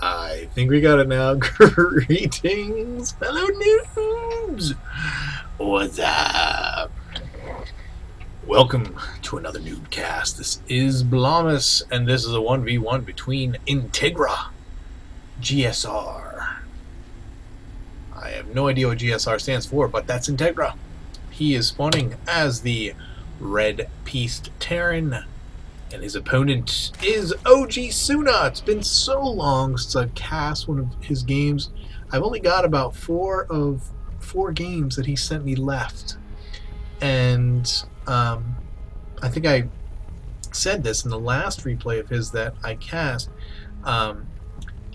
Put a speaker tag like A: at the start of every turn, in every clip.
A: I think we got it now. Greetings, fellow noobs. What's up? Welcome to another NuubCast. This is Blamus, and this is a 1v1 between Integra, GSR. I have no idea what GSR stands for, but that's Integra. He is spawning as the red-pieced Terran, and his opponent is OGTsuna. It's been so long since I've cast one of his games. I've only got about four games that he sent me left. And I think I said this in the last replay of his that I cast.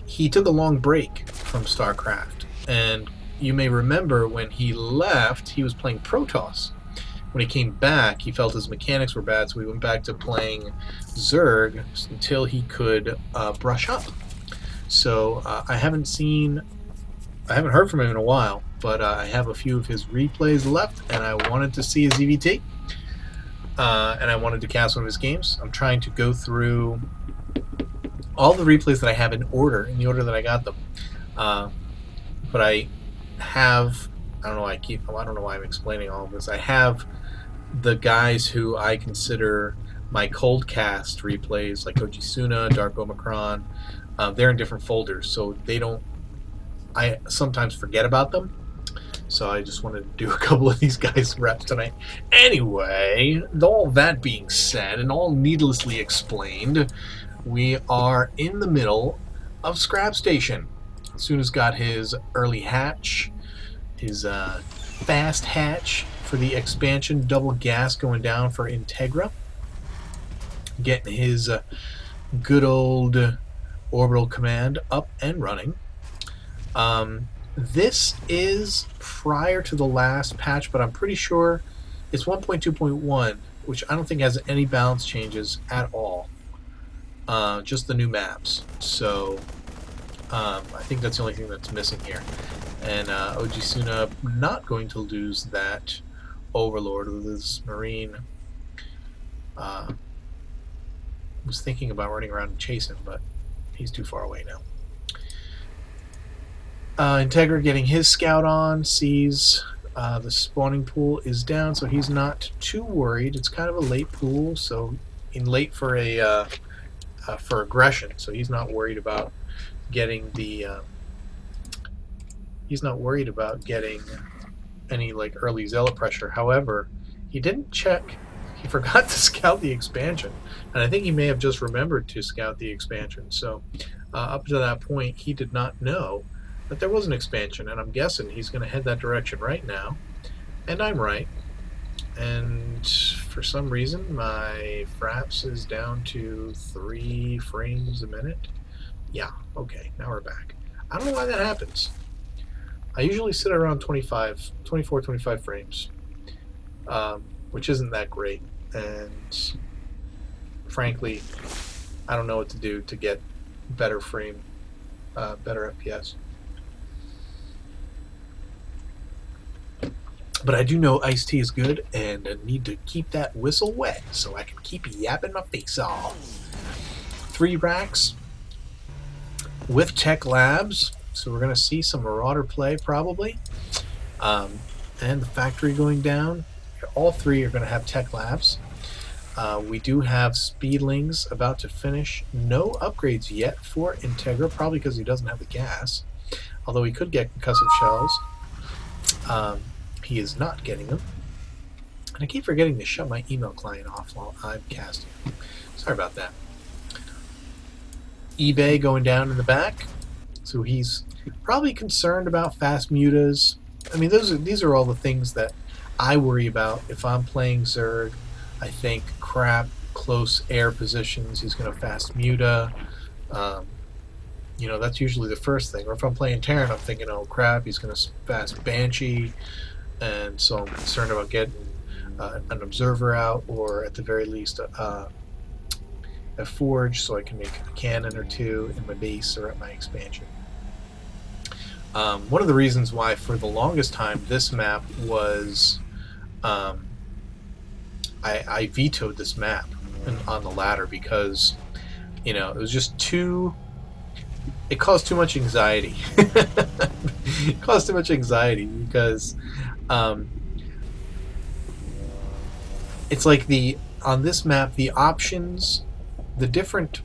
A: He took a long break from StarCraft. And you may remember when he left, he was playing Protoss. When he came back, he felt his mechanics were bad, so he went back to playing Zerg until he could brush up. So I haven't heard from him in a while, but I have a few of his replays left, and I wanted to see his ZvT, and I wanted to cast one of his games. I'm trying to go through all the replays that I have in the order that I got them. But I have, I don't know why I'm explaining all of this. I have the guys who I consider my cold cast replays, like OGTsuna, Dark Omicron. They're in different folders, so I sometimes forget about them. So I just wanted to do a couple of these guys' reps tonight. Anyway, all that being said, and all needlessly explained, we are in the middle of Scrap Station. Suna's got his early hatch, his fast hatch for the expansion, double gas going down for Integra, getting his good old orbital command up and running. This is prior to the last patch, but I'm pretty sure it's 1.2.1, which I don't think has any balance changes at all, just the new maps. So I think that's the only thing that's missing here. And OGTsuna not going to lose that Overlord with his Marine. Was thinking about running around and chasing, but he's too far away now. Integra getting his scout on, sees the spawning pool is down, so he's not too worried. It's kind of a late pool, so late for for aggression, so he's not worried about getting the he's not worried about getting any like early zealot pressure. However, he didn't check. He forgot to scout the expansion, and I think he may have just remembered to scout the expansion. So up to that point, he did not know that there was an expansion, and I'm guessing he's going to head that direction right now. And I'm right. And for some reason, my fraps is down to 3 frames a minute. Yeah, okay, now we're back. I don't know why that happens. I usually sit around 24, 25 frames, which isn't that great. And frankly, I don't know what to do to get better better FPS. But I do know iced tea is good, and I need to keep that whistle wet so I can keep yapping my face off. 3 racks with Tech Labs, so we're going to see some Marauder play probably. And the factory going down. All 3 are going to have Tech Labs. We do have Speedlings about to finish. No upgrades yet for Integra, probably because he doesn't have the gas. Although he could get concussive shells. He is not getting them. And I keep forgetting to shut my email client off while I'm casting. Sorry about that. eBay going down in the back. So he's probably concerned about fast mutas. I mean, these are all the things that I worry about if I'm playing Zerg. I think crap, close air positions, he's going to fast muta. You know, that's usually the first thing. Or if I'm playing Terran, I'm thinking, oh crap, he's going to fast Banshee. And so I'm concerned about getting an observer out, or at the very least a forge, so I can make a cannon or 2 in my base or at my expansion. One of the reasons why for the longest time this map was I vetoed this map on the ladder, because you know it was just too it caused too much anxiety. It caused too much anxiety because it's like on this map, the options, the different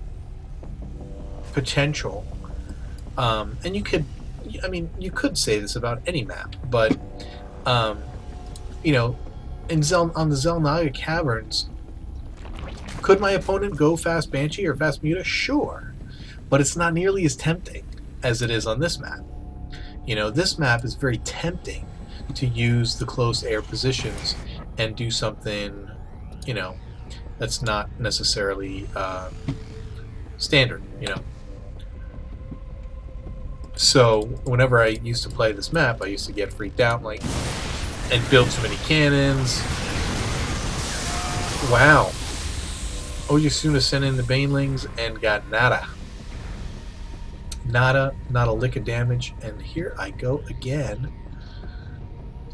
A: potential, and you could say this about any map, but you know, on the Zelnaga Caverns, could my opponent go fast Banshee or fast Muta? Sure, but it's not nearly as tempting as it is on this map. You know, this map is very tempting to use the close air positions and do something, you know, that's not necessarily standard, you know. So whenever I used to play this map, I used to get freaked out, like, and build too many cannons. Wow. OGTsuna sent in the Banelings and got nada. Nada, not a lick of damage, and here I go again,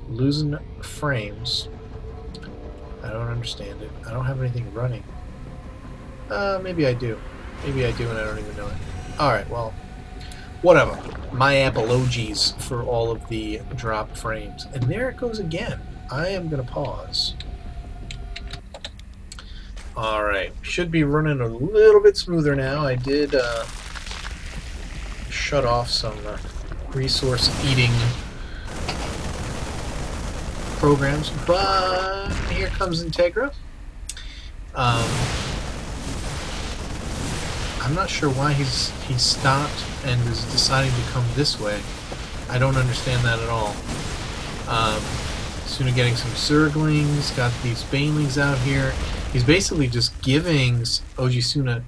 A: losing frames. I don't understand it. I don't have anything running. Maybe I do. Maybe I do and I don't even know it. Alright, well, whatever. My apologies for all of the dropped frames. And there it goes again. I am going to pause. Alright, should be running a little bit smoother now. I did shut off some resource eating programs, but here comes Integra. I'm not sure why he stopped and is deciding to come this way. I don't understand that at all. Tsuna getting some Zerglings, got these Banelings out here. He's basically just giving OGTsuna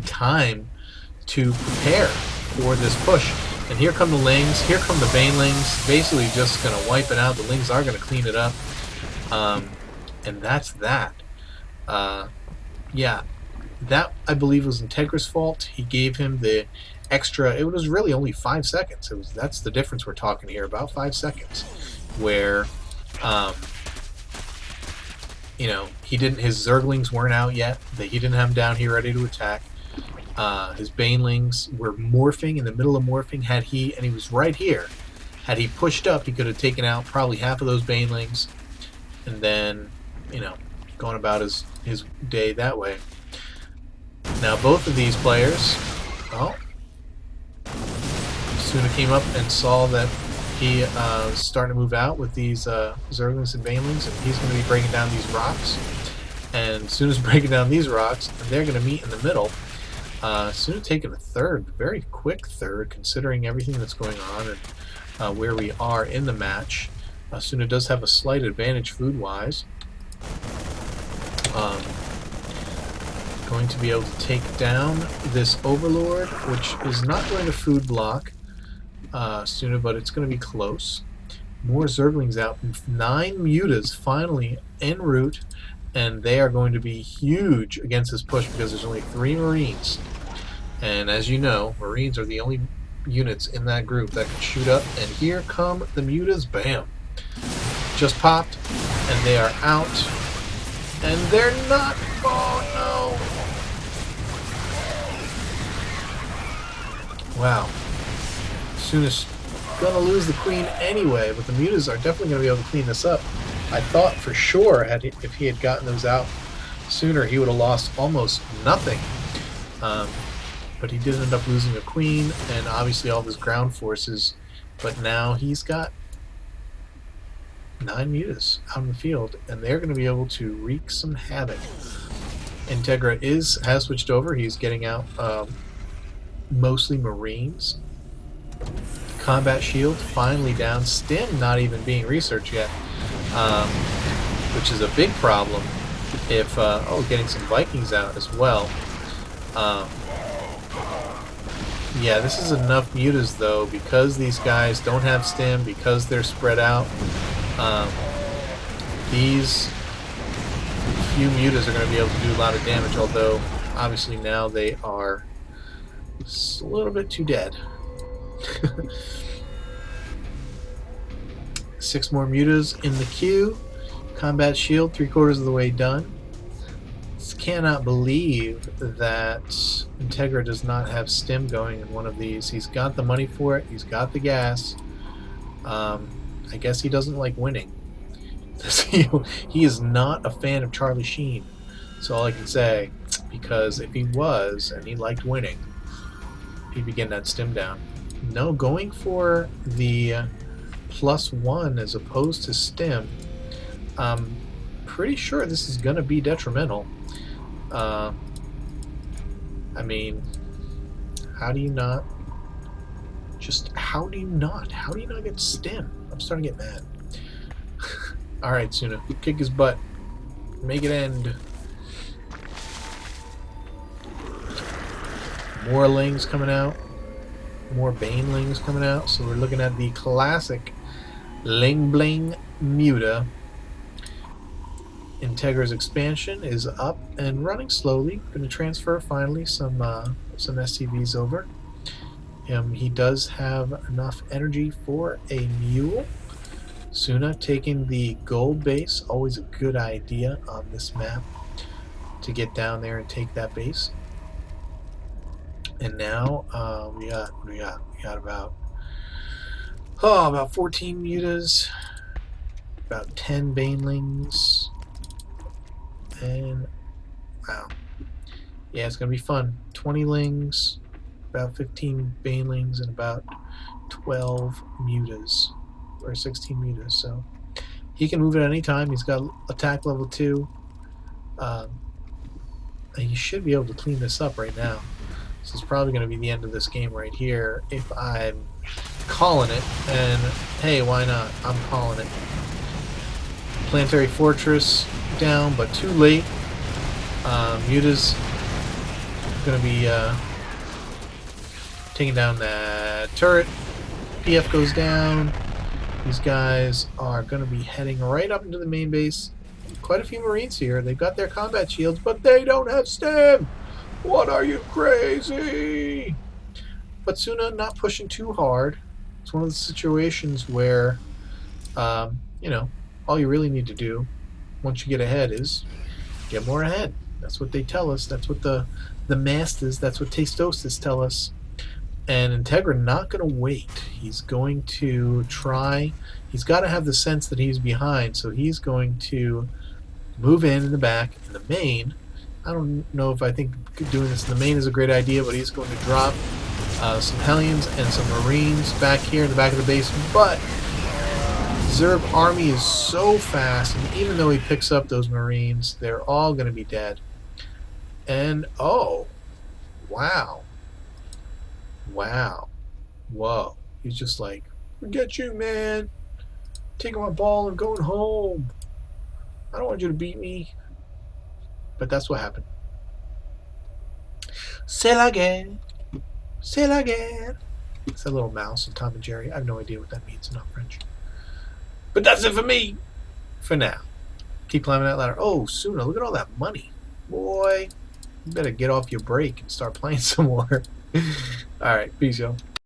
A: time to prepare for this push. And here come the Lings, here come the Banelings, basically just going to wipe it out. The Lings are going to clean it up. And that's that. Yeah, that I believe was Integra's fault. He gave him the extra, it was really only 5 seconds. That's the difference we're talking here, about 5 seconds. Where, you know, his Zerglings weren't out yet. He didn't have them down here ready to attack. His Banelings were morphing, in the middle of morphing. And he was right here. Had he pushed up, he could have taken out probably half of those Banelings, and then, you know, going about his day that way. Now both of these players, Tsuna came up and saw that he was starting to move out with these Zerglings and Banelings, and he's going to be breaking down these rocks. And as soon as breaking down these rocks, they're going to meet in the middle. Tsuna taking a third, very quick third, considering everything that's going on and where we are in the match. Tsuna does have a slight advantage food-wise. Going to be able to take down this Overlord, which is not going to food block Tsuna, but it's going to be close. More Zerglings out. 9 Mutas finally en route, and they are going to be huge against this push because there's only 3 Marines. And as you know, Marines are the only units in that group that can shoot up. And here come the Mutas. Bam! Just popped, and they are out. And they're not. Oh no! Wow. Tsuna's gonna lose the queen anyway, but the Mutas are definitely gonna be able to clean this up. I thought for sure if he had gotten those out sooner, he would have lost almost nothing. But he did end up losing a queen and obviously all of his ground forces. But now he's got 9 Mutas out in the field, and they're going to be able to wreak some havoc. Integra has switched over. He's getting out mostly Marines. Combat shield finally down. Stim not even being researched yet, which is a big problem. If getting some Vikings out as well. Yeah, this is enough Mutas though, because these guys don't have stim, because they're spread out. These few Mutas are going to be able to do a lot of damage, although obviously now they are a little bit too dead. 6 more Mutas in the queue. Combat shield 3/4 of the way done. Just cannot believe that Integra does not have stim going in one of these. He's got the money for it. He's got the gas. I guess he doesn't like winning. He is not a fan of Charlie Sheen. That's all I can say. Because if he was, and he liked winning, he'd be getting that stim down. No, going for the +1 as opposed to stim. Pretty sure this is going to be detrimental. I mean, how do you not get stim? I'm starting to get mad. Alright, Tsuna, kick his butt. Make it end. More Lings coming out. More Banelings coming out. So we're looking at the classic Ling Bling Muta. Integra's expansion is up and running slowly. Going to transfer finally some SCVs over. He does have enough energy for a mule. Tsuna taking the gold base, always a good idea on this map to get down there and take that base. And now we got about 14 mutas, about 10 banelings, and wow, yeah, it's gonna be fun. 20 lings, about 15 banelings, and about 12 mutas, or 16 mutas. So he can move at any time. He's got attack level 2. And he should be able to clean this up right now. This is probably going to be the end of this game right here if I'm calling it. And hey, why not? I'm calling it. Planetary Fortress down, but too late. Muta's going to be taking down that turret. PF goes down. These guys are going to be heading right up into the main base. Quite a few Marines here. They've got their combat shields, but they don't have stim. What, are you crazy? But Tsuna not pushing too hard. It's one of the situations where, you know, all you really need to do once you get ahead is get more ahead. That's what they tell us. That's what the masters, that's what Tastosis tell us. And Integra not going to wait. He's going to try. He's got to have the sense that he's behind, so he's going to move in the back in the main. I don't know if I think doing this in the main is a great idea, but he's going to drop some Hellions and some Marines back here in the back of the base. But Zerb army is so fast, and even though he picks up those Marines, they're all going to be dead. And oh, wow. Wow. Whoa. He's just like, forget you, man. Taking my ball and going home. I don't want you to beat me. But that's what happened. C'est la guerre. C'est la guerre. It's that little mouse in Tom and Jerry. I have no idea what that means. It's not French. But that's it for me. For now. Keep climbing that ladder. Oh, Tsuna, look at all that money. Boy, you better get off your break and start playing some more. Alright, peace, y'all.